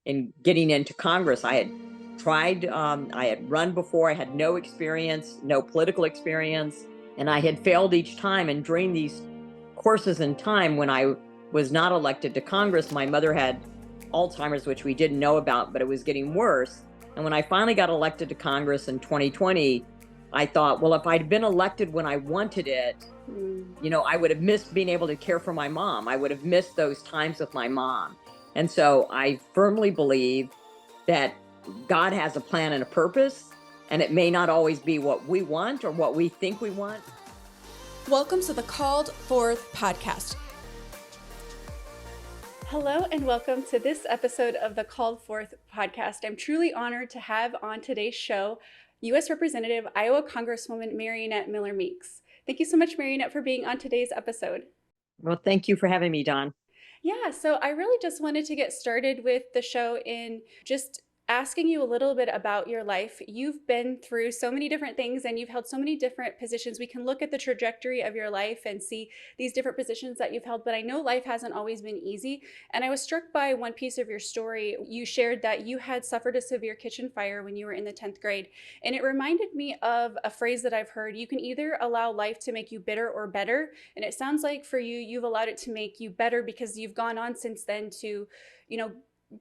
in getting into Congress. I had tried, I had run before, I had no experience, no political experience, and I had failed each time. And during these courses in time when I was not elected to Congress, my mother had Alzheimer's, which we didn't know about, but it was getting worse. And when I finally got elected to Congress in 2020, I thought, well, if I'd been elected when I wanted it, I would have missed being able to care for my mom. I would have missed those times with my mom. And so I firmly believe that God has a plan and a purpose, and it may not always be what we want or what we think we want. Welcome to the Called Forth podcast. Hello and welcome to this episode of the Called Forth podcast. I'm truly honored to have on today's show U.S. Representative Iowa Congresswoman Mariannette Miller-Meeks. Thank you so much, Mariannette, for being on today's episode. Well, thank you for having me, Dawn. Yeah, so I really just wanted to get started with the show in just asking you a little bit about your life. You've been through so many different things and you've held so many different positions. We can look at the trajectory of your life and see these different positions that you've held, but I know life hasn't always been easy. And I was struck by one piece of your story. You shared that you had suffered a severe kitchen fire when you were in the 10th grade. And it reminded me of a phrase that I've heard: you can either allow life to make you bitter or better. And it sounds like for you, you've allowed it to make you better because you've gone on since then to,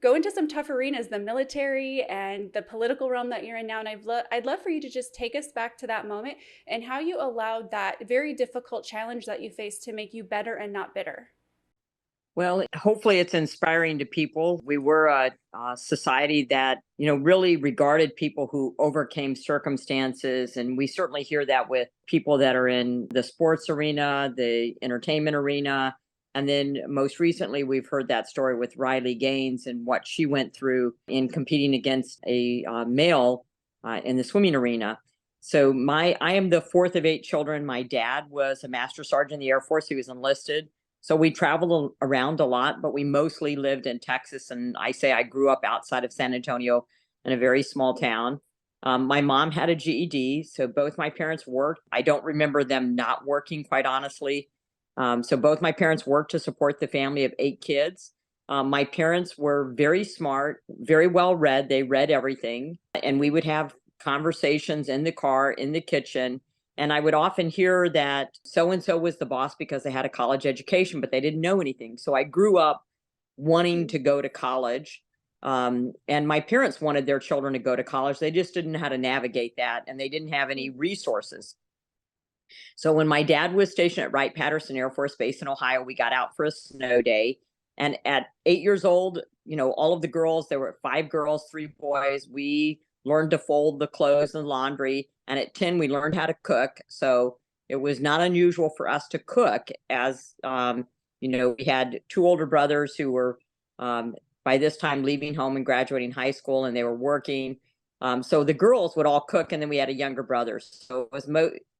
go into some tough arenas, the military and the political realm that you're in now. And I'd love for you to just take us back to that moment and how you allowed that very difficult challenge that you faced to make you better and not bitter. Well, hopefully it's inspiring to people. We were a society that, really regarded people who overcame circumstances. And we certainly hear that with people that are in the sports arena, the entertainment arena. And then most recently, we've heard that story with Riley Gaines and what she went through in competing against a male in the swimming arena. So I am the fourth of 8 children. My dad was a master sergeant in the Air Force. He was enlisted. So we traveled around a lot, but we mostly lived in Texas. And I grew up outside of San Antonio in a very small town. My mom had a GED, so both my parents worked. I don't remember them not working, quite honestly. So both my parents worked to support the family of 8 kids. My parents were very smart, very well read. They read everything. And we would have conversations in the car, in the kitchen. And I would often hear that so-and-so was the boss because they had a college education, but they didn't know anything. So I grew up wanting to go to college. And my parents wanted their children to go to college. They just didn't know how to navigate that. And they didn't have any resources. So when my dad was stationed at Wright-Patterson Air Force Base in Ohio, we got out for a snow day. And at 8 years old, all of the girls, there were 5 girls, 3 boys. We learned to fold the clothes and laundry. And at 10, we learned how to cook. So it was not unusual for us to cook as, we had 2 older brothers who were by this time leaving home and graduating high school, and they were working. So the girls would all cook, and then we had a younger brother. So it was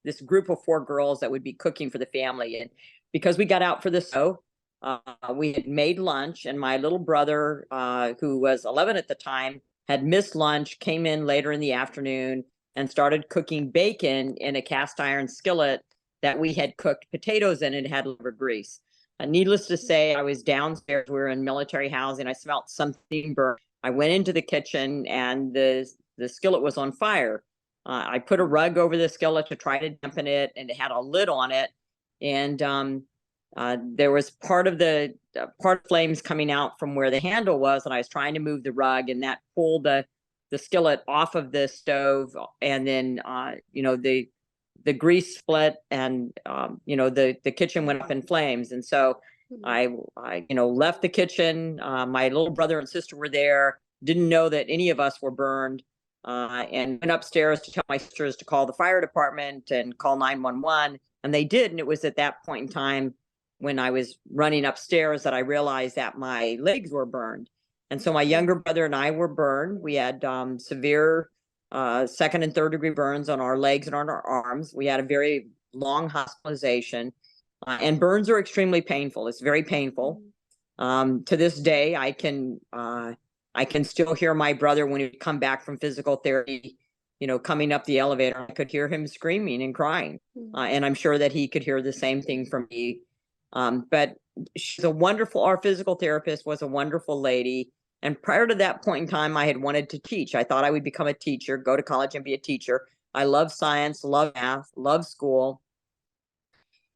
this group of 4 girls that would be cooking for the family. And because we got out for the snow, we had made lunch, and my little brother, who was 11 at the time, had missed lunch, came in later in the afternoon and started cooking bacon in a cast iron skillet that we had cooked potatoes in and had liver grease. Needless to say, I was downstairs. We were in military housing. I smelled something burnt. I went into the kitchen, and the skillet was on fire. I put a rug over the skillet to try to dampen it, and it had a lid on it. And there was part of flames coming out from where the handle was, and I was trying to move the rug, and that pulled the skillet off of the stove. And then, the grease split, and the kitchen went up in flames. And so I left the kitchen. My little brother and sister were there. Didn't know that any of us were burned. And went upstairs to tell my sisters to call the fire department and call 911. And they did. And it was at that point in time when I was running upstairs that I realized that my legs were burned. And so my younger brother and I were burned. We had severe 2nd and 3rd degree burns on our legs and on our arms. We had a very long hospitalization. And burns are extremely painful. It's very painful. To this day, I can still hear my brother when he'd come back from physical therapy, coming up the elevator. I could hear him screaming and crying. And I'm sure that he could hear the same thing from me. But she's our physical therapist was a wonderful lady. And prior to that point in time, I had wanted to teach. I thought I would become a teacher, go to college and be a teacher. I love science, love math, love school.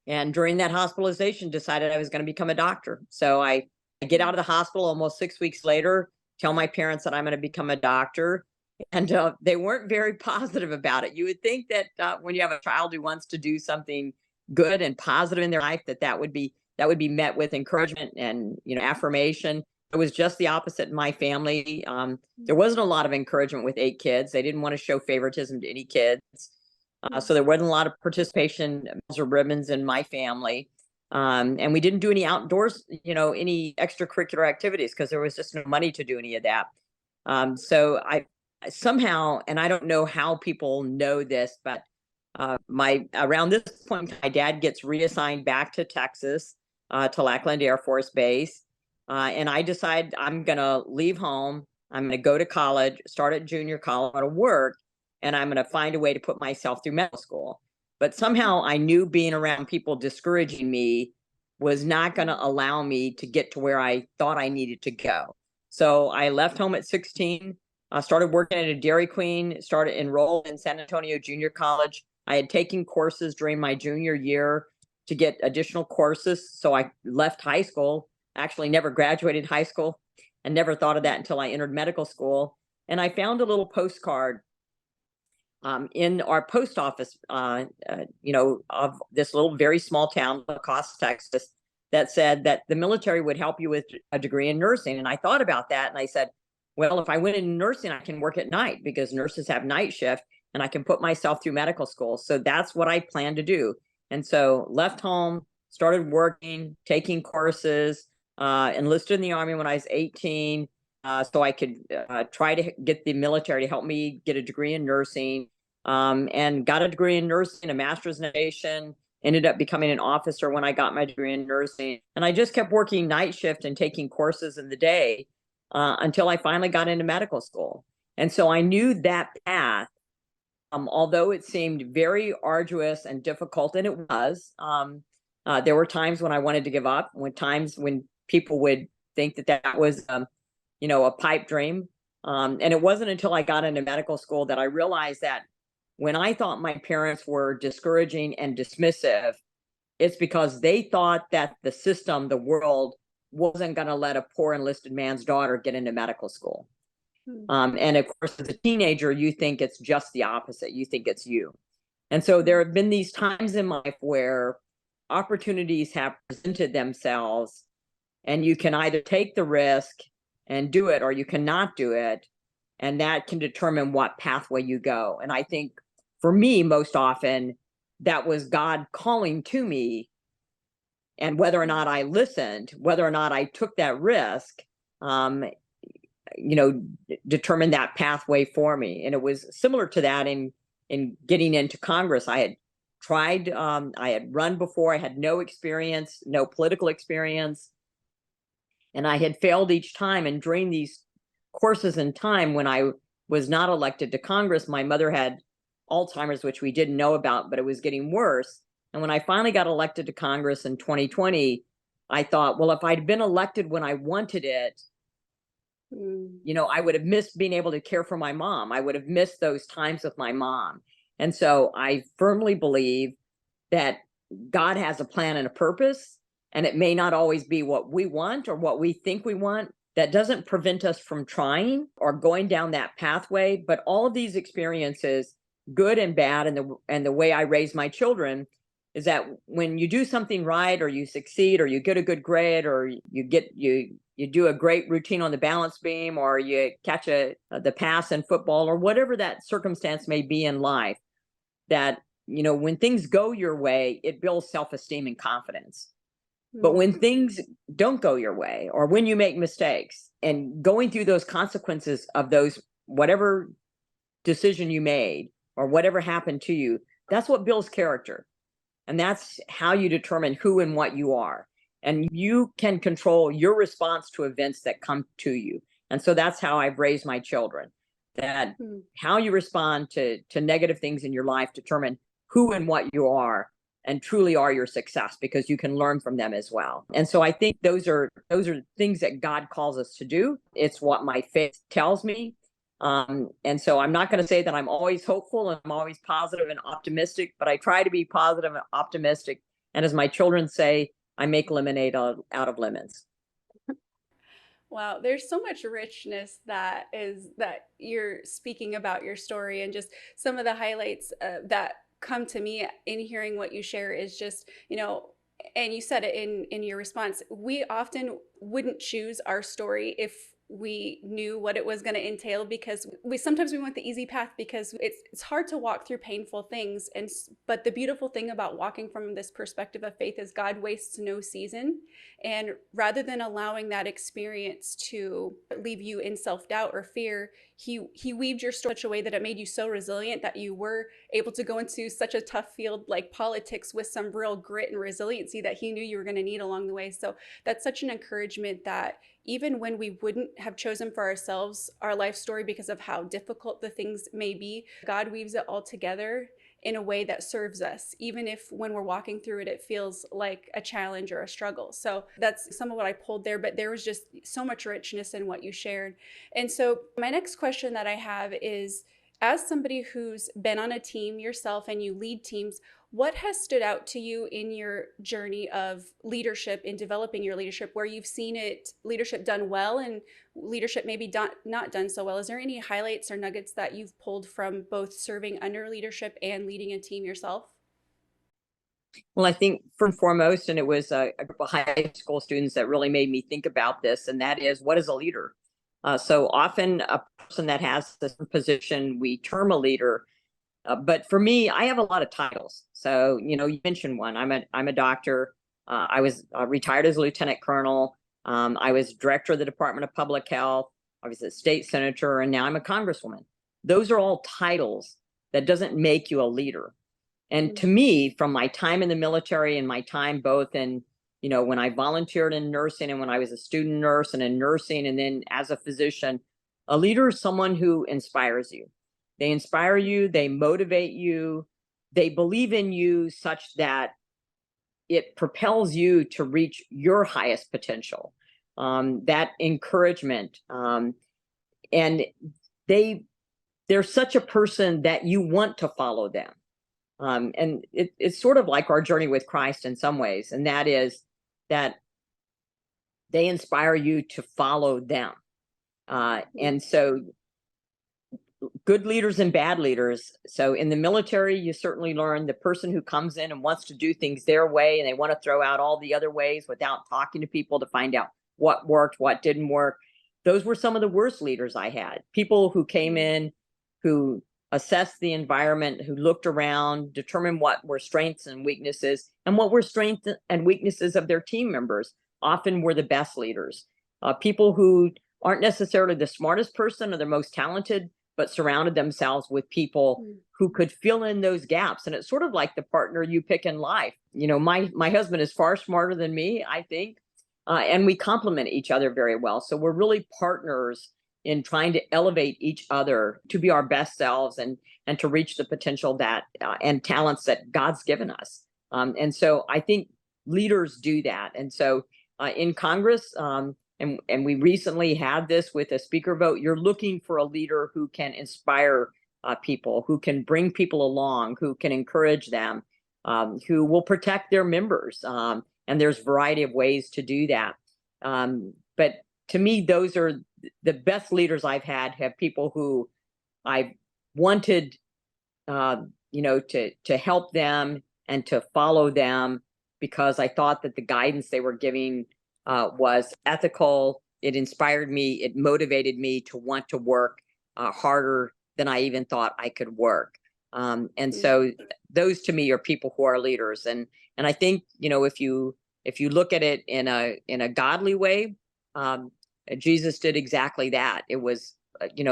And during that hospitalization, decided I was going to become a doctor. So I get out of the hospital almost 6 weeks later, tell my parents that I'm going to become a doctor. And they weren't very positive about it. You would think that when you have a child who wants to do something good and positive in their life, that would be met with encouragement and affirmation. It was just the opposite in my family. There wasn't a lot of encouragement with 8 kids. They didn't want to show favoritism to any kids. So there wasn't a lot of participation or ribbons in my family. And we didn't do any outdoors, any extracurricular activities because there was just no money to do any of that. So I somehow, and I don't know how people know this, but around this point, my dad gets reassigned back to Texas, to Lackland Air Force Base. And I decide I'm going to leave home. I'm going to go to college, start at junior college, to work, and I'm going to find a way to put myself through medical school. But somehow I knew being around people discouraging me was not going to allow me to get to where I thought I needed to go. So I left home at 16, started working at a Dairy Queen, started enrolled in San Antonio Junior College. I had taken courses during my junior year to get additional courses. So I left high school, actually never graduated high school, and never thought of that until I entered medical school. And I found a little postcard in our post office, of this little very small town, La Costa, Texas, that said that the military would help you with a degree in nursing. And I thought about that, and I said, well, if I went into nursing, I can work at night because nurses have night shift, and I can put myself through medical school. So that's what I plan to do. And so left home, started working, taking courses, enlisted in the Army when I was 18. So I could try to get the military to help me get a degree in nursing, and got a degree in nursing, a master's in aviation, ended up becoming an officer when I got my degree in nursing. And I just kept working night shift and taking courses in the day until I finally got into medical school. And so I knew that path, although it seemed very arduous and difficult, and it was, there were times when I wanted to give up, times when people would think that was a pipe dream. And it wasn't until I got into medical school that I realized that when I thought my parents were discouraging and dismissive, it's because they thought that the system, the world, wasn't going to let a poor enlisted man's daughter get into medical school. And of course, as a teenager, you think it's just the opposite. You think it's you. And so there have been these times in my life where opportunities have presented themselves, and you can either take the risk and do it, or you cannot do it. And that can determine what pathway you go. And I think for me, most often, that was God calling to me. And whether or not I listened, whether or not I took that risk, determined that pathway for me. And it was similar to that in getting into Congress. I had tried, I had run before, I had no experience, no political experience. And I had failed each time. And during these courses in time, when I was not elected to Congress, my mother had Alzheimer's, which we didn't know about, but it was getting worse. And when I finally got elected to Congress in 2020, I thought, well, if I'd been elected when I wanted it, I would have missed being able to care for my mom. I would have missed those times with my mom. And so I firmly believe that God has a plan and a purpose, and it may not always be what we want or what we think we want. That doesn't prevent us from trying or going down that pathway. But all of these experiences, good and bad, and the way I raise my children, is that when you do something right, or you succeed, or you get a good grade, or you do a great routine on the balance beam, or you catch the pass in football, or whatever that circumstance may be in life, that when things go your way, it builds self-esteem and confidence. But when things don't go your way, or when you make mistakes, and going through those consequences of those, whatever decision you made or whatever happened to you, that's what builds character. And that's how you determine who and what you are. And you can control your response to events that come to you. And so that's how I've raised my children, that how you respond to negative things in your life determine who and what you are. and truly are your success, because you can learn from them as well. And so I think those are things that God calls us to do. It's what my faith tells me. And so I'm not going to say that I'm always hopeful and I'm always positive and optimistic, but I try to be positive and optimistic. And as my children say, I make lemonade out of lemons. Wow, there's so much richness that you're speaking about your story, and just some of the highlights that come to me in hearing what you share is just, and you said it in your response, we often wouldn't choose our story if we knew what it was going to entail, because we want the easy path, because it's hard to walk through painful things. But the beautiful thing about walking from this perspective of faith is God wastes no season, and rather than allowing that experience to leave you in self-doubt or fear, he weaved your story in such a way that it made you so resilient that you were able to go into such a tough field like politics with some real grit and resiliency that he knew you were going to need along the way. So that's such an encouragement that even when we wouldn't have chosen for ourselves our life story because of how difficult the things may be, God weaves it all together in a way that serves us, even if when we're walking through it, it feels like a challenge or a struggle. So that's some of what I pulled there, but there was just so much richness in what you shared. And so my next question that I have is, as somebody who's been on a team yourself and you lead teams, what has stood out to you in your journey of leadership, in developing your leadership, where you've seen leadership done well and leadership maybe not done so well? Is there any highlights or nuggets that you've pulled from both serving under leadership and leading a team yourself? Well, I think first and foremost, and it was a group of high school students that really made me think about this, and that is, what is a leader? So often a person that has this position, we term a leader. But for me, I have a lot of titles. So, you mentioned one. I'm a doctor. I was retired as a lieutenant colonel. I was director of the Department of Public Health. I was a state senator, and now I'm a congresswoman. Those are all titles. That doesn't make you a leader. And to me, from my time in the military and my time both in, when I volunteered in nursing and when I was a student nurse and in nursing and then as a physician, a leader is someone who inspires you. They inspire you, they motivate you, they believe in you such that it propels you to reach your highest potential. That encouragement, and they're such a person that you want to follow them. And it's sort of like our journey with Christ in some ways, and that is that they inspire you to follow them. And so good leaders and bad leaders. So in the military, you certainly learn the person who comes in and wants to do things their way, and they want to throw out all the other ways without talking to people to find out what worked, what didn't work. Those were some of the worst leaders I had. People who came in, who assessed the environment, who looked around, determined what were strengths and weaknesses, and what were strengths and weaknesses of their team members, often were the best leaders. People who aren't necessarily the smartest person or the most talented, but surrounded themselves with people who could fill in those gaps. And it's sort of like the partner you pick in life. My husband is far smarter than me, I think, and we complement each other very well. So we're really partners in trying to elevate each other to be our best selves and to reach the potential that and talents that God's given us. And so I think leaders do that. And so in Congress, and we recently had this with a speaker vote, you're looking for a leader who can inspire people, who can bring people along, who can encourage them, who will protect their members. And there's a variety of ways to do that. But to me, those are the best leaders I've had, have people who I wanted, to help them and to follow them, because I thought that the guidance they were giving was ethical. It inspired me. It motivated me to want to work harder than I even thought I could work. And so those to me are people who are leaders. And I think, if you look at it in a godly way, Jesus did exactly that. It was,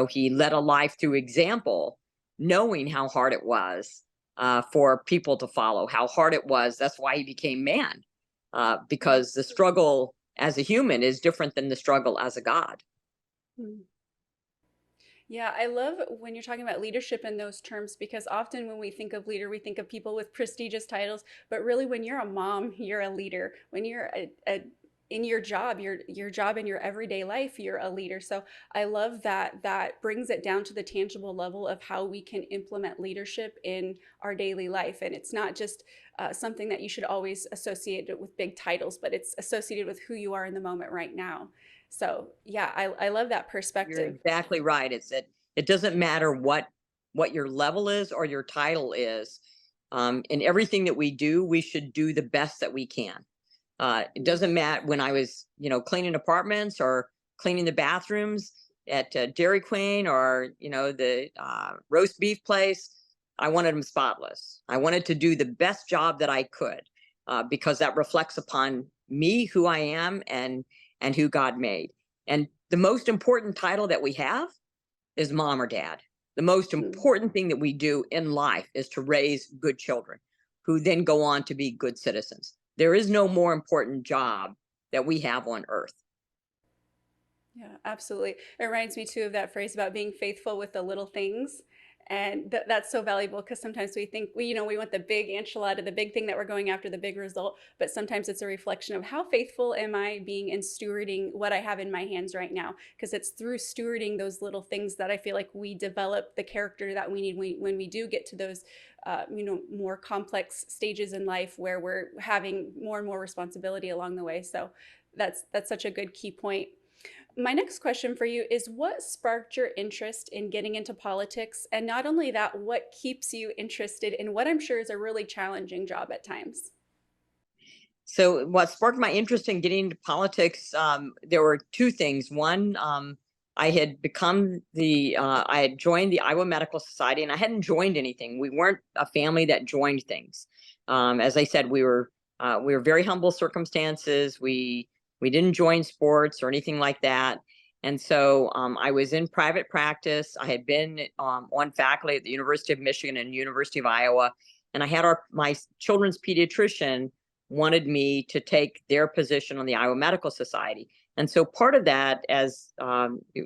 he led a life through example, knowing how hard it was for people to follow, how hard it was. That's why he became man, because the struggle as a human is different than the struggle as a God. Yeah, I love when you're talking about leadership in those terms because often when we think of leader, we think of people with prestigious titles, but really when you're a mom, you're a leader. When you're in your job, your job in your everyday life, you're a leader. So I love that that brings it down to the tangible level of how we can implement leadership in our daily life. And it's not just something that you should always associate it with big titles, but it's associated with who you are in the moment right now. So yeah, I love that You're perspective. exactly right. It's that it doesn't matter what your level is or your title is. In everything that we do, we should do the best that we can. It doesn't matter when I was, cleaning apartments or cleaning the bathrooms at Dairy Queen or, the roast beef place. I wanted them spotless. I wanted to do the best job that I could because that reflects upon me, who I am, and who God made. And the most important title that we have is mom or dad. The most Mhm. important thing that we do in life is to raise good children who then go on to be good citizens. There is no more important job that we have on earth. Yeah, absolutely. It reminds me too of that phrase about being faithful with the little things. And that's so valuable because sometimes we think we want the big enchilada, the big thing that we're going after, the big result. But sometimes it's a reflection of how faithful am I being in stewarding what I have in my hands right now? Because it's through stewarding those little things that I feel like we develop the character that we need when we do get to those, more complex stages in life where we're having more and more responsibility along the way. So that's such a good key point. My next question for you is what sparked your interest in getting into politics? And not only that, what keeps you interested in what I'm sure is a really challenging job at times? So, what sparked my interest in getting into politics? There were two things. One, I had joined the Iowa Medical Society, and I hadn't joined anything. We weren't a family that joined things. As I said, we were very humble circumstances. We didn't join sports or anything like that. And so I was in private practice. I had been on faculty at the University of Michigan and University of Iowa, and I had my children's pediatrician wanted me to take their position on the Iowa Medical Society. And so part of that, as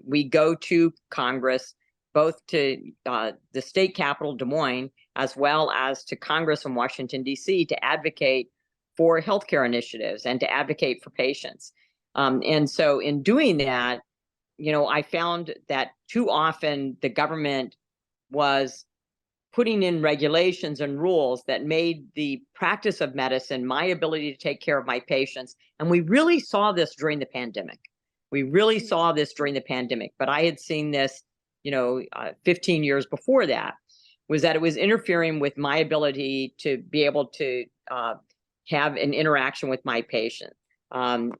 we go to Congress, both to the state capital, Des Moines, as well as to Congress in Washington, D.C., to advocate for healthcare initiatives and to advocate for patients. And so in doing that, I found that too often the government was putting in regulations and rules that made the practice of medicine, my ability to take care of my patients. And we really saw this during the pandemic. We really saw this during the pandemic, but I had seen this, 15 years before that, was that it was interfering with my ability to be able to have an interaction with my patient. And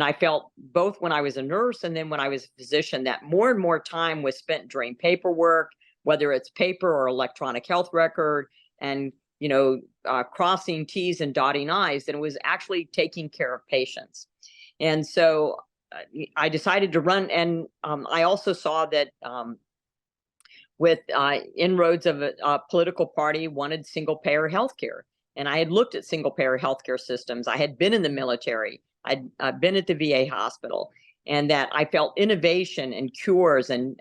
I felt both when I was a nurse and then when I was a physician that more and more time was spent doing paperwork, whether it's paper or electronic health record, and crossing T's and dotting I's, than it was actually taking care of patients. And so I decided to run, and I also saw that with inroads of a political party wanted single payer healthcare. And I had looked at single payer healthcare systems. I had been in the military. I'd been at the VA hospital, and that I felt innovation and cures and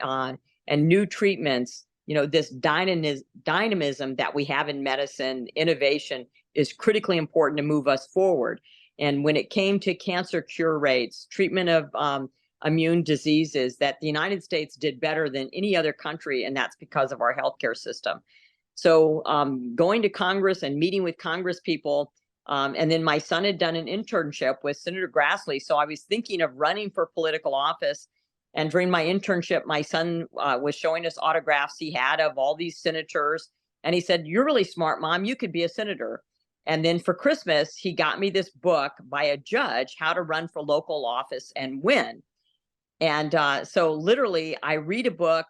new treatments. This dynamism that we have in medicine, innovation is critically important to move us forward. And when it came to cancer cure rates, treatment of immune diseases, that the United States did better than any other country, and that's because of our healthcare system. So going to Congress and meeting with Congress people, and then my son had done an internship with Senator Grassley, so I was thinking of running for political office. And during my internship, my son was showing us autographs he had of all these senators, and he said, "You're really smart, Mom. You could be a senator." And then for Christmas, he got me this book by a judge, How to Run for Local Office and Win. And so literally, I read a book.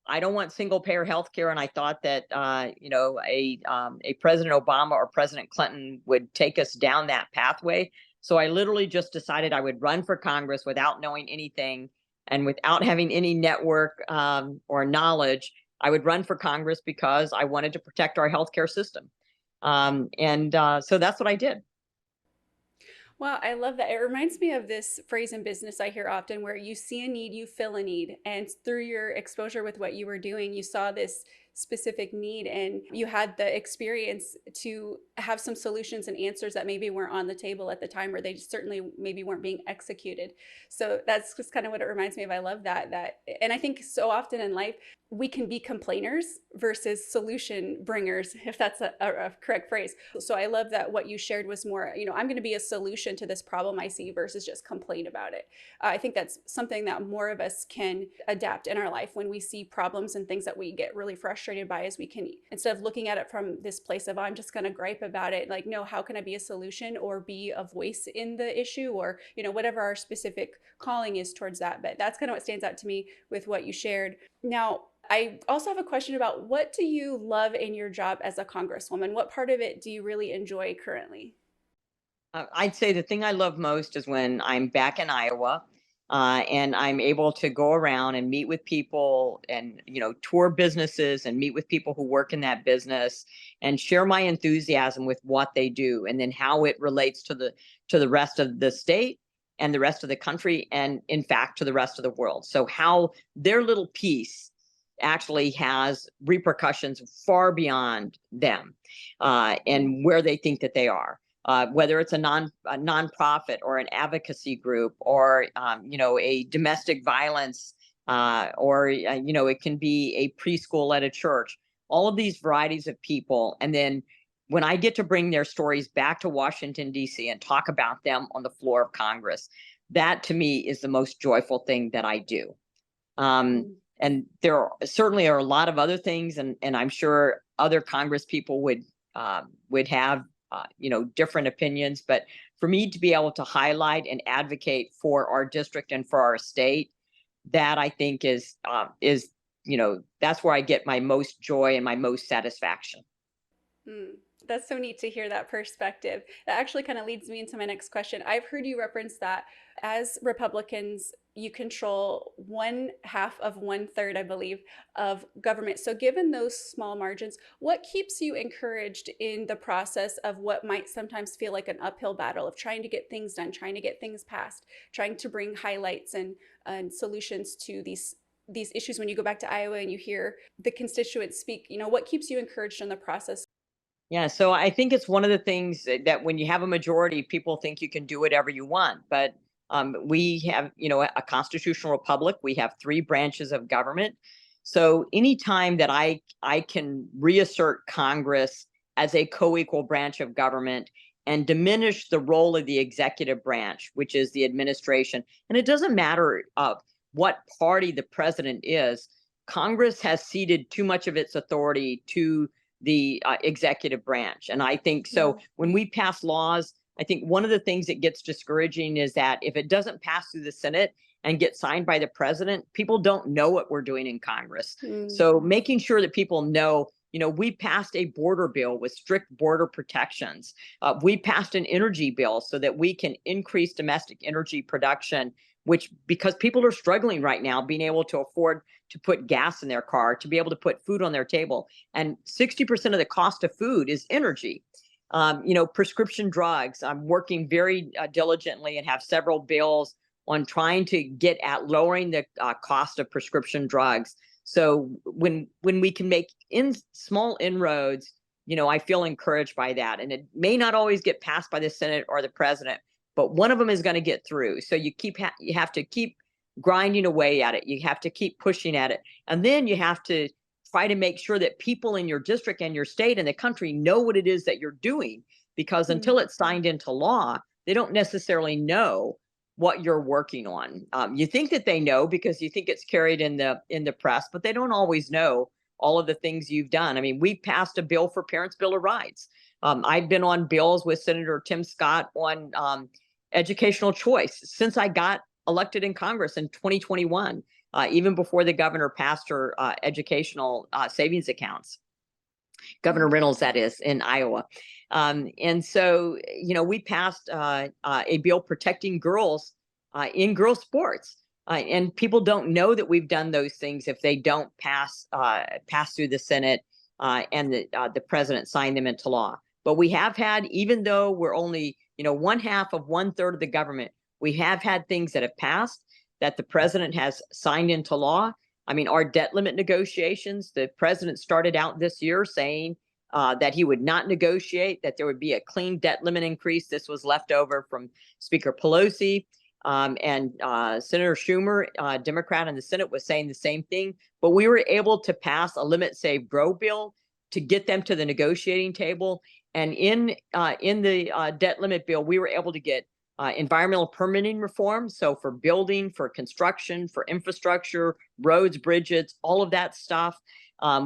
I don't want single payer healthcare, and I thought that a President Obama or President Clinton would take us down that pathway. So I literally just decided I would run for Congress without knowing anything and without having any network or knowledge. I would run for Congress because I wanted to protect our healthcare system, and so that's what I did. Wow, I love that. It reminds me of this phrase in business I hear often where you see a need, you fill a need. And through your exposure with what you were doing, you saw this specific need and you had the experience to have some solutions and answers that maybe weren't on the table at the time, or they certainly maybe weren't being executed. So that's just kind of what it reminds me of. I love that. And I think so often in life, we can be complainers versus solution bringers, if that's a correct phrase. So I love that what you shared was more, I'm going to be a solution to this problem I see versus just complain about it. I think that's something that more of us can adapt in our life when we see problems and things that we get really frustrated by, is we can, instead of looking at it from this place of, I'm just going to gripe about it, like, no, how can I be a solution or be a voice in the issue, or, whatever our specific calling is towards that. But that's kind of what stands out to me with what you shared. Now, I also have a question about, what do you love in your job as a Congresswoman? What part of it do you really enjoy currently? I'd say the thing I love most is when I'm back in Iowa, and I'm able to go around and meet with people and, tour businesses and meet with people who work in that business and share my enthusiasm with what they do, and then how it relates to the rest of the state and the rest of the country, and in fact to the rest of the world. So how their little piece actually has repercussions far beyond them, and where they think that they are. Whether it's a nonprofit or an advocacy group, or a domestic violence, or it can be a preschool at a church. All of these varieties of people, and then when I get to bring their stories back to Washington D.C. and talk about them on the floor of Congress, that to me is the most joyful thing that I do. And certainly are a lot of other things, and I'm sure other Congress people would have different opinions. But for me to be able to highlight and advocate for our district and for our state, that I think is that's where I get my most joy and my most satisfaction. Mm, that's so neat to hear that perspective. That actually kind of leads me into my next question. I've heard you reference that as Republicans, you control 1/2 of 1/3, I believe, of government. So, given those small margins, what keeps you encouraged in the process of what might sometimes feel like an uphill battle of trying to get things done, trying to get things passed, trying to bring highlights and solutions to these issues? When you go back to Iowa and you hear the constituents speak, what keeps you encouraged in the process? Yeah, so I think it's one of the things that when you have a majority, people think you can do whatever you want. But we have, a constitutional republic. We have three branches of government. So anytime that I can reassert Congress as a co-equal branch of government and diminish the role of the executive branch, which is the administration, and it doesn't matter what party the president is, Congress has ceded too much of its authority to the executive branch. And I think so when we pass laws, I think one of the things that gets discouraging is that if it doesn't pass through the Senate and get signed by the president, people don't know what we're doing in Congress. So making sure that people know, we passed a border bill with strict border protections. We passed an energy bill so that we can increase domestic energy production, which, because people are struggling right now being able to afford to put gas in their car, to be able to put food on their table. And 60% of the cost of food is energy. Prescription drugs. I'm working very diligently and have several bills on trying to get at lowering the cost of prescription drugs. So when we can make small inroads, I feel encouraged by that. And it may not always get passed by the Senate or the president, but one of them is going to get through. So you have to keep grinding away at it. You have to keep pushing at it. And then you have to try to make sure that people in your district and your state and the country know what it is that you're doing, because until it's signed into law, they don't necessarily know what you're working on. You think that they know because you think it's carried in the press, but they don't always know all of the things you've done. I mean, we passed a bill for Parents' Bill of Rights. I've been on bills with Senator Tim Scott on educational choice since I got elected in Congress in 2021, even before the governor passed her educational savings accounts. Governor Reynolds, that is, in Iowa. And so, we passed a bill protecting girls in girls' sports. And people don't know that we've done those things if they don't pass through the Senate and the president signed them into law. But we have had, even though we're only one half of 1/3 of the government. We have had things that have passed that the president has signed into law. I mean, our debt limit negotiations, the president started out this year saying that he would not negotiate, that there would be a clean debt limit increase. This was left over from Speaker Pelosi. And Senator Schumer, Democrat in the Senate, was saying the same thing. But we were able to pass a limit, save, grow bill to get them to the negotiating table. And in the debt limit bill, we were able to get environmental permitting reform. So for building, for construction, for infrastructure, roads, bridges, all of that stuff.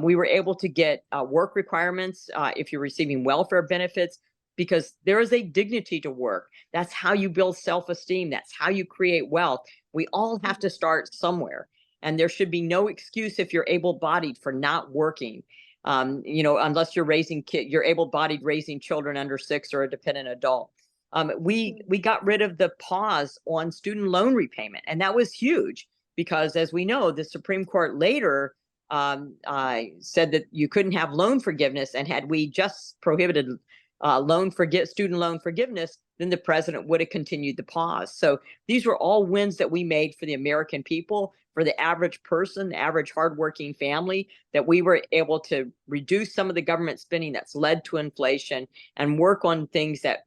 We were able to get work requirements if you're receiving welfare benefits, because there is a dignity to work. That's how you build self-esteem. That's how you create wealth. We all have to start somewhere. And there should be no excuse if you're able-bodied for not working. Unless you're you're able-bodied raising children under 6 or a dependent adult. We got rid of the pause on student loan repayment, and that was huge because, as we know, the Supreme Court later said that you couldn't have loan forgiveness, and had we just prohibited student loan forgiveness, then the president would have continued the pause. So these were all wins that we made for the American people, for the average person, the average hardworking family, that we were able to reduce some of the government spending that's led to inflation and work on things that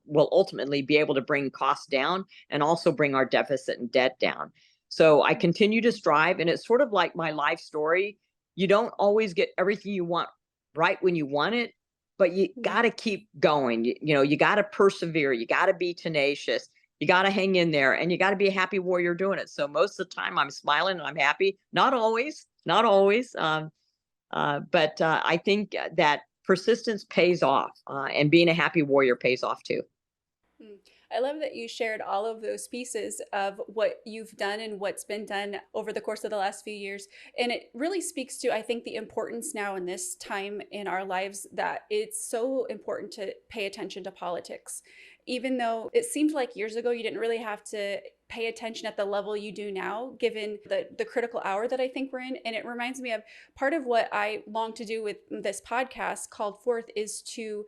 will ultimately be able to bring costs down and also bring our deficit and debt down. So I continue to strive, and it's sort of like my life story. You don't always get everything you want right when you want it, but you got to keep going. You got to persevere. You got to be tenacious. You got to hang in there, and you got to be a happy warrior doing it. So most of the time I'm smiling and I'm happy. Not always. But I think that persistence pays off, and being a happy warrior pays off too. I love that you shared all of those pieces of what you've done and what's been done over the course of the last few years. And it really speaks to, I think, the importance now in this time in our lives that it's so important to pay attention to politics. Even though it seemed like years ago you didn't really have to pay attention at the level you do now, given the critical hour that I think we're in. And it reminds me of part of what I long to do with this podcast called Forth is to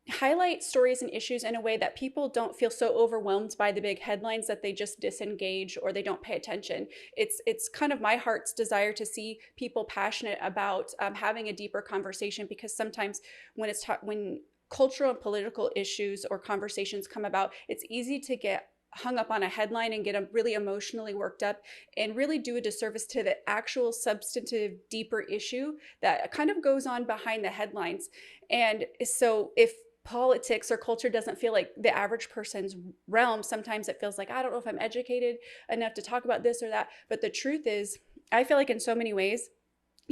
highlight stories and issues in a way that people don't feel so overwhelmed by the big headlines that they just disengage or they don't pay attention. It's kind of my heart's desire to see people passionate about having a deeper conversation, because sometimes when cultural and political issues or conversations come about, it's easy to get hung up on a headline and get really emotionally worked up and really do a disservice to the actual substantive, deeper issue that kind of goes on behind the headlines. And so if politics or culture doesn't feel like the average person's realm, sometimes it feels like, I don't know if I'm educated enough to talk about this or that. But the truth is, I feel like in so many ways,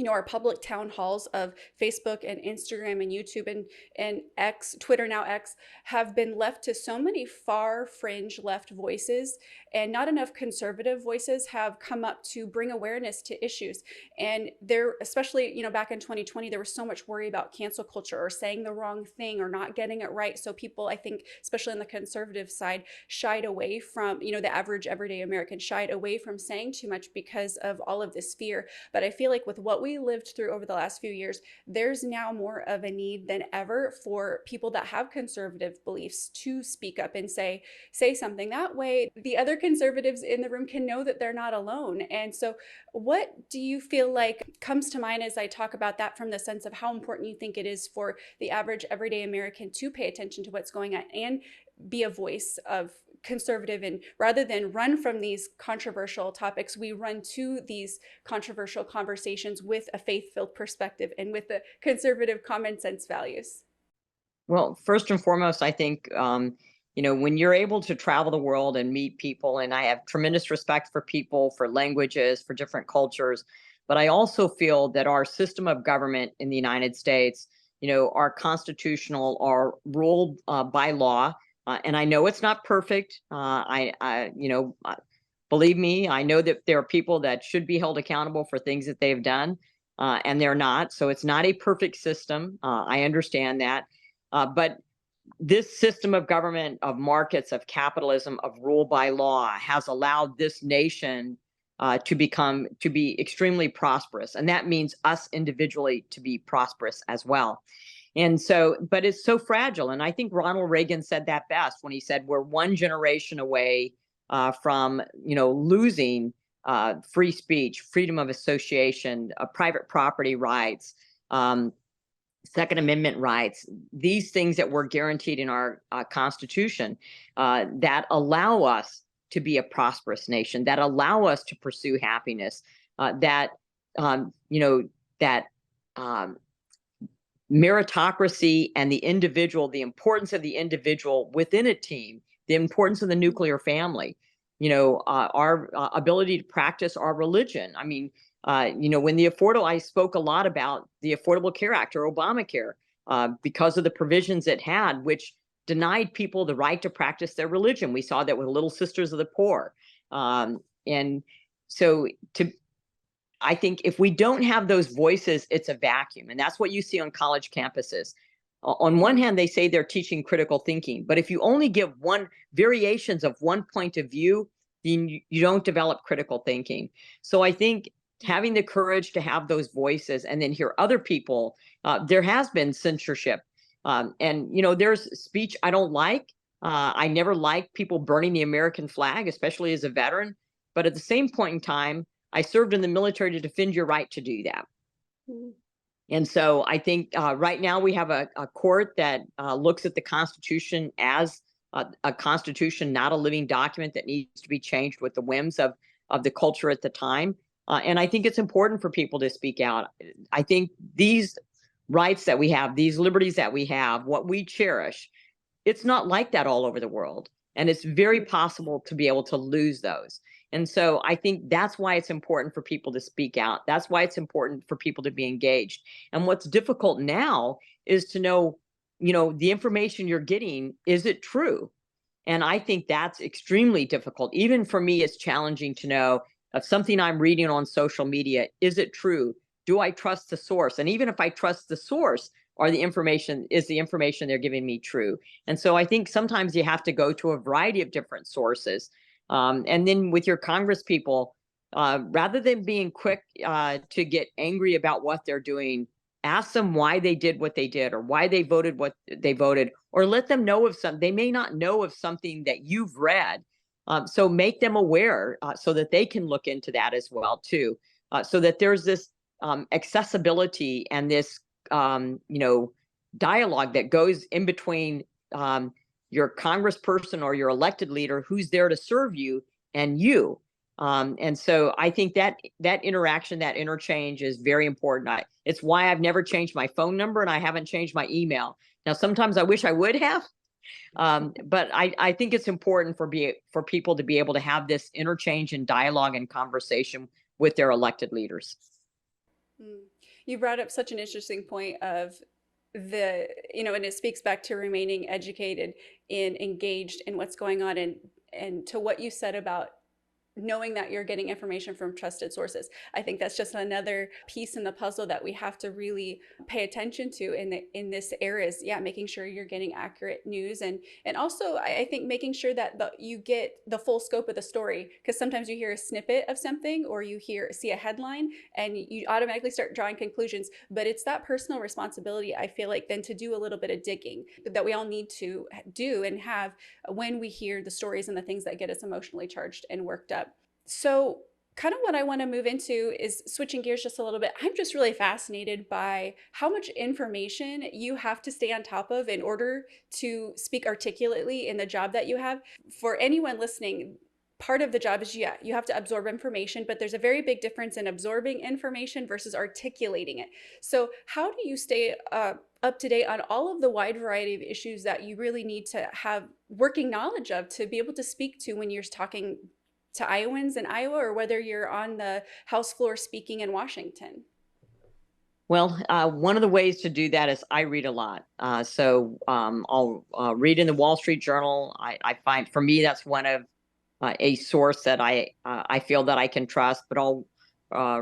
our public town halls of Facebook and Instagram and YouTube and X, Twitter, now X, have been left to so many far fringe left voices, and not enough conservative voices have come up to bring awareness to issues. And there, especially, back in 2020, there was so much worry about cancel culture or saying the wrong thing or not getting it right. So people, I think, especially on the conservative side, shied away from, the average everyday American shied away from saying too much because of all of this fear. But I feel like with what we lived through over the last few years, there's now more of a need than ever for people that have conservative beliefs to speak up and say something. That way, the other conservatives in the room can know that they're not alone. And so what do you feel like comes to mind as I talk about that, from the sense of how important you think it is for the average everyday American to pay attention to what's going on and be a voice of conservative, and rather than run from these controversial topics, we run to these controversial conversations with a faith-filled perspective and with the conservative common sense values? Well, first and foremost, I think, when you're able to travel the world and meet people, and I have tremendous respect for people, for languages, for different cultures, but I also feel that our system of government in the United States, are constitutional, are ruled by law. And I know it's not perfect. Believe me, I know that there are people that should be held accountable for things that they've done, and they're not. So it's not a perfect system. I understand that. But this system of government, of markets, of capitalism, of rule by law has allowed this nation to be extremely prosperous. And that means us individually to be prosperous as well. And so, but it's so fragile. And I think Ronald Reagan said that best when he said, we're one generation away from, losing free speech, freedom of association, private property rights, Second Amendment rights, these things that were guaranteed in our Constitution that allow us to be a prosperous nation, that allow us to pursue happiness, that meritocracy and the individual, the importance of the individual within a team, the importance of the nuclear family, our ability to practice our religion. I mean, when I spoke a lot about the Affordable Care Act or Obamacare because of the provisions it had, which denied people the right to practice their religion. We saw that with Little Sisters of the Poor. And so I think if we don't have those voices, it's a vacuum. And that's what you see on college campuses. On one hand, they say they're teaching critical thinking, but if you only give variations of one point of view, then you don't develop critical thinking. So I think having the courage to have those voices and then hear other people, there has been censorship. And there's speech I don't like. I never liked people burning the American flag, especially as a veteran. But at the same point in time, I served in the military to defend your right to do that. Mm-hmm. And so I think right now we have a court that looks at the Constitution as a constitution, not a living document that needs to be changed with the whims of the culture at the time. And I think it's important for people to speak out. I think these rights that we have, these liberties that we have, what we cherish, it's not like that all over the world. And it's very possible to be able to lose those. And so I think that's why it's important for people to speak out. That's why it's important for people to be engaged. And what's difficult now is to know, the information you're getting, is it true? And I think that's extremely difficult. Even for me, it's challenging to know of something I'm reading on social media. Is it true? Do I trust the source? And even if I trust the source, is the information they're giving me true? And so I think sometimes you have to go to a variety of different sources. And then with your Congress people, rather than being quick to get angry about what they're doing, ask them why they did what they did or why they voted what they voted, or let them know of something. They may not know of something that you've read. So make them aware so that they can look into that as well, too, so that there's this accessibility and this, dialogue that goes in between your congressperson or your elected leader who's there to serve you and you. And so I think that interaction, that interchange is very important. It's why I've never changed my phone number and I haven't changed my email. Now, sometimes I wish I would have. But I think it's important for people to be able to have this interchange and dialogue and conversation with their elected leaders. You brought up such an interesting point of and it speaks back to remaining educated and engaged in what's going on and to what you said about knowing that you're getting information from trusted sources. I think that's just another piece in the puzzle that we have to really pay attention to in this era is, making sure you're getting accurate news. And also, I think making sure that you get the full scope of the story, because sometimes you hear a snippet of something or you see a headline and you automatically start drawing conclusions. But it's that personal responsibility, I feel like, then to do a little bit of digging that we all need to do and have when we hear the stories and the things that get us emotionally charged and worked up. So kind of what I want to move into is switching gears just a little bit. I'm just really fascinated by how much information you have to stay on top of in order to speak articulately in the job that you have. For anyone listening, part of the job is, you have to absorb information, but there's a very big difference in absorbing information versus articulating it. So how do you stay up to date on all of the wide variety of issues that you really need to have working knowledge of to be able to speak to when you're talking to Iowans in Iowa, or whether you're on the House floor speaking in Washington? Well, one of the ways to do that is I read a lot. So I'll read in the Wall Street Journal. I find for me that's one of a source that I feel that I can trust. But I'll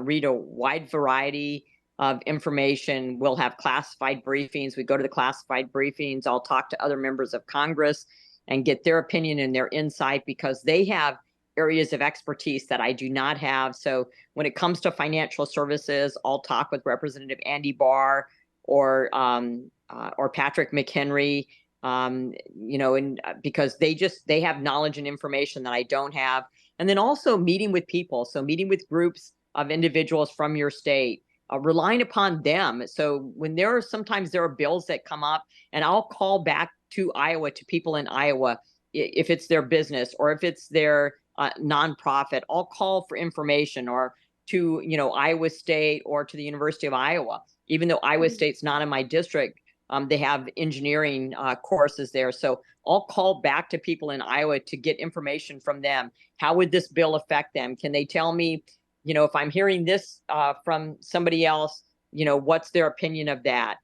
read a wide variety of information. We'll have classified briefings. We go to the classified briefings. I'll talk to other members of Congress and get their opinion and their insight because they have areas of expertise that I do not have. So when it comes to financial services, I'll talk with Representative Andy Barr or or Patrick McHenry, and because they have knowledge and information that I don't have. And then also meeting with people. So meeting with groups of individuals from your state, relying upon them. So when sometimes there are bills that come up, and I'll call back to Iowa, to people in Iowa, if it's their business or if it's their nonprofit, I'll call for information, or to, Iowa State or to the University of Iowa. Even though Iowa State's not in my district, they have engineering courses there. So I'll call back to people in Iowa to get information from them. How would this bill affect them? Can they tell me, if I'm hearing this from somebody else, what's their opinion of that?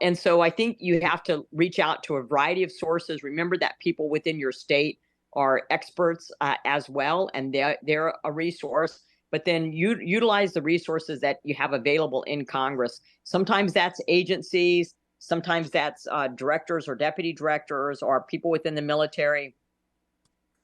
And so I think you have to reach out to a variety of sources. Remember that people within your state are experts as well, and they're a resource. But then you utilize the resources that you have available in Congress. Sometimes that's agencies, sometimes that's directors or deputy directors, or people within the military,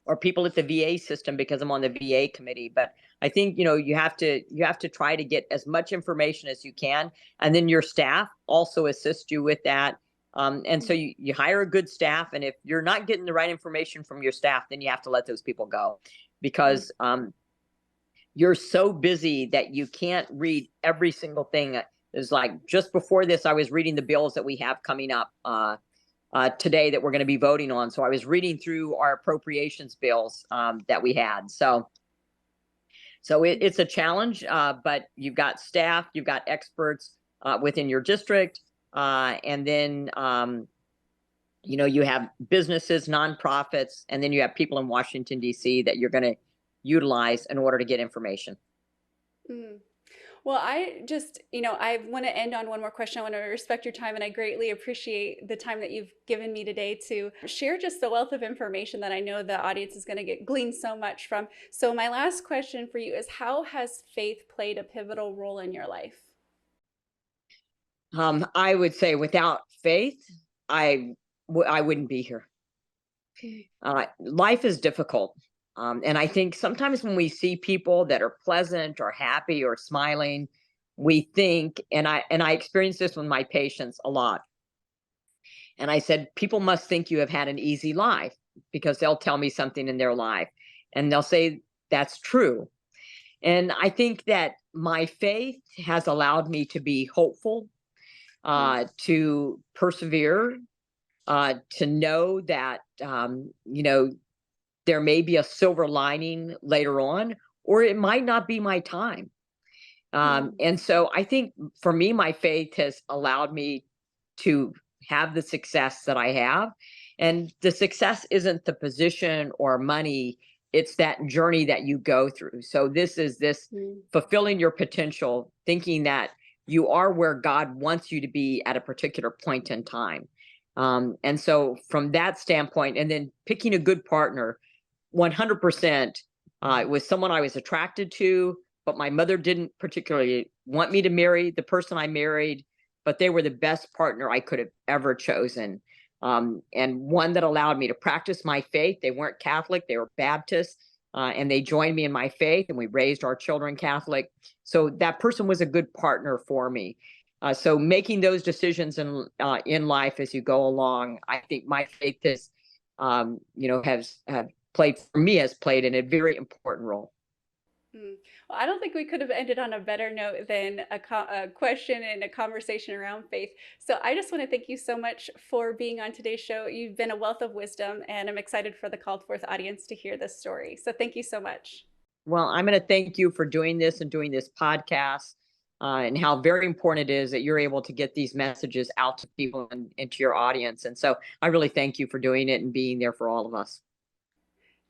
or people at the VA system, because I'm on the VA committee. But I think, you have to try to get as much information as you can, and then your staff also assist you with that. And so you hire a good staff, and if you're not getting the right information from your staff, then you have to let those people go, because you're so busy that you can't read every single thing. It's like, just before this, I was reading the bills that we have coming up today that we're going to be voting on. So I was reading through our appropriations bills that we had. So it's a challenge, but you've got staff, you've got experts within your district, and then you have businesses, nonprofits, and then you have people in Washington, D.C. that you're going to utilize in order to get information. Well, I just, I want to end on one more question. I want to respect your time, and I greatly appreciate the time that you've given me today to share just the wealth of information that I know the audience is going to glean so much from. So my last question for you is, how has faith played a pivotal role in your life? I would say without faith, I wouldn't be here. Life is difficult. And I think sometimes when we see people that are pleasant or happy or smiling, we think, and I experience this with my patients a lot. And I said, people must think you have had an easy life, because they'll tell me something in their life and they'll say that's true. And I think that my faith has allowed me to be hopeful, to persevere, to know that, there may be a silver lining later on, or it might not be my time. And so I think for me, my faith has allowed me to have the success that I have. And the success isn't the position or money, it's that journey that you go through. So this is fulfilling your potential, thinking that you are where God wants you to be at a particular point in time. And so from that standpoint, and then picking a good partner, 100%, it was someone I was attracted to, but my mother didn't particularly want me to marry the person I married, but they were the best partner I could have ever chosen. And one that allowed me to practice my faith. They weren't Catholic, they were Baptist, and they joined me in my faith, and we raised our children Catholic. So that person was a good partner for me. So making those decisions in life as you go along, I think my faith has played in a very important role. Well, I don't think we could have ended on a better note than a question and a conversation around faith. So I just want to thank you so much for being on today's show. You've been a wealth of wisdom, and I'm excited for the Called Forth audience to hear this story. So thank you so much. Well, I'm going to thank you for doing this and doing this podcast, and how very important it is that you're able to get these messages out to people and to your audience. And so I really thank you for doing it and being there for all of us.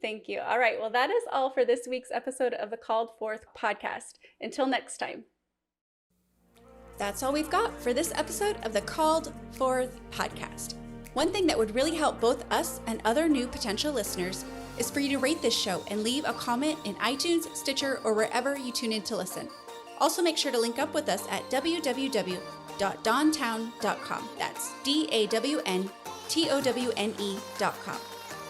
Thank you. All right. Well, that is all for this week's episode of the Called Forth podcast. Until next time. That's all we've got for this episode of the Called Forth podcast. One thing that would really help both us and other new potential listeners is for you to rate this show and leave a comment in iTunes, Stitcher, or wherever you tune in to listen. Also, make sure to link up with us at www.dawntown.com. That's DAWNTOWNE.com.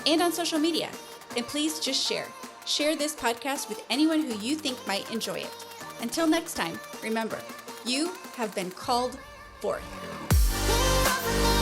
And on social media. And please just share. Share this podcast with anyone who you think might enjoy it. Until next time, remember, you have been called forth. love me.